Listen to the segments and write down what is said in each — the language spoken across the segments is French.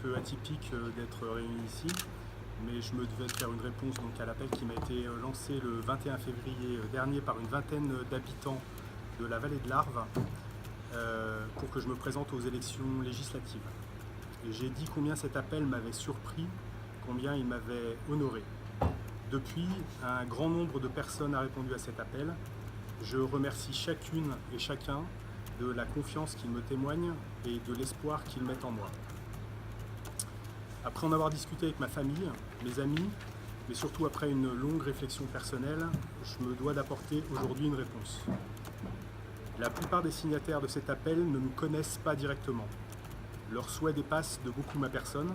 peu atypique d'être réunis ici, mais je me devais de faire une réponse donc, à l'appel qui m'a été lancé le 21 février dernier par une vingtaine d'habitants de la vallée de l'Arve pour que je me présente aux élections législatives. Et j'ai dit combien cet appel m'avait surpris, combien il m'avait honoré. Depuis, un grand nombre de personnes a répondu à cet appel. Je remercie chacune et chacun de la confiance qu'ils me témoignent et de l'espoir qu'ils mettent en moi. Après en avoir discuté avec ma famille, mes amis, mais surtout après une longue réflexion personnelle, je me dois d'apporter aujourd'hui une réponse. La plupart des signataires de cet appel ne nous connaissent pas directement. Leurs souhaits dépassent de beaucoup ma personne.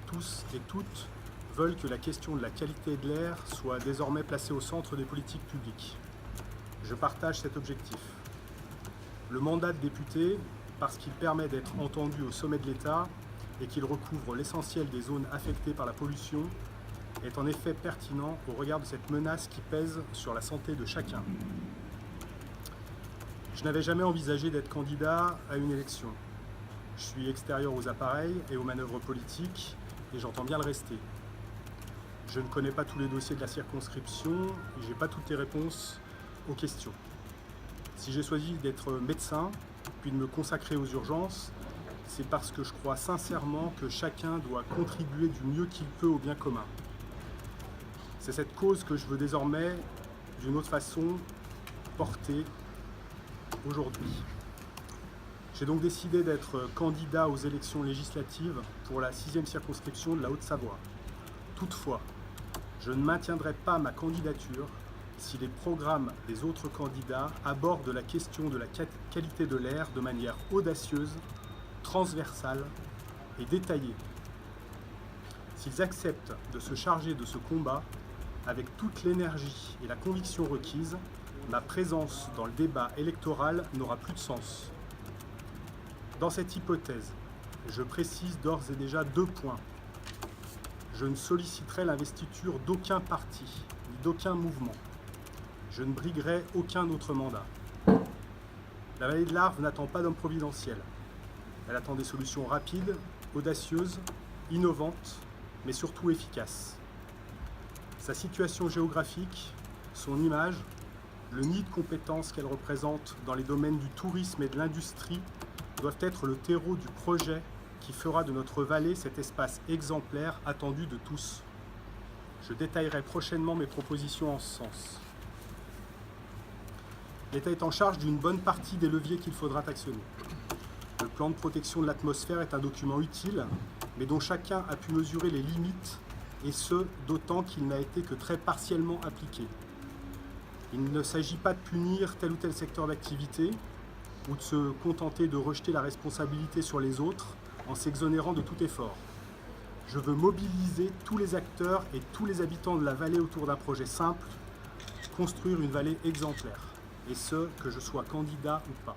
Tous et toutes veulent que la question de la qualité de l'air soit désormais placée au centre des politiques publiques. Je partage cet objectif. Le mandat de député, parce qu'il permet d'être entendu au sommet de l'État et qu'il recouvre l'essentiel des zones affectées par la pollution, est en effet pertinent au regard de cette menace qui pèse sur la santé de chacun. Je n'avais jamais envisagé d'être candidat à une élection. Je suis extérieur aux appareils et aux manœuvres politiques et j'entends bien le rester. Je ne connais pas tous les dossiers de la circonscription et je n'ai pas toutes les réponses aux questions. Si j'ai choisi d'être médecin, puis de me consacrer aux urgences, c'est parce que je crois sincèrement que chacun doit contribuer du mieux qu'il peut au bien commun. C'est cette cause que je veux désormais, d'une autre façon, porter aujourd'hui. J'ai donc décidé d'être candidat aux élections législatives pour la 6e circonscription de la Haute-Savoie. Toutefois, je ne maintiendrai pas ma candidature si les programmes des autres candidats abordent la question de la qualité de l'air de manière audacieuse, transversale et détaillée. S'ils acceptent de se charger de ce combat avec toute l'énergie et la conviction requise, ma présence dans le débat électoral n'aura plus de sens. Dans cette hypothèse, je précise d'ores et déjà 2 points. Je ne solliciterai l'investiture d'aucun parti, ni d'aucun mouvement. Je ne briguerai aucun autre mandat. La vallée de l'Arve n'attend pas d'homme providentiel. Elle attend des solutions rapides, audacieuses, innovantes, mais surtout efficaces. Sa situation géographique, son image, le nid de compétences qu'elle représente dans les domaines du tourisme et de l'industrie doivent être le terreau du projet qui fera de notre vallée cet espace exemplaire attendu de tous. Je détaillerai prochainement mes propositions en ce sens. L'État est en charge d'une bonne partie des leviers qu'il faudra actionner. Le plan de protection de l'atmosphère est un document utile, mais dont chacun a pu mesurer les limites, et ce, d'autant qu'il n'a été que très partiellement appliqué. Il ne s'agit pas de punir tel ou tel secteur d'activité, ou de se contenter de rejeter la responsabilité sur les autres en s'exonérant de tout effort. Je veux mobiliser tous les acteurs et tous les habitants de la vallée autour d'un projet simple, construire une vallée exemplaire, et ce, que je sois candidat ou pas.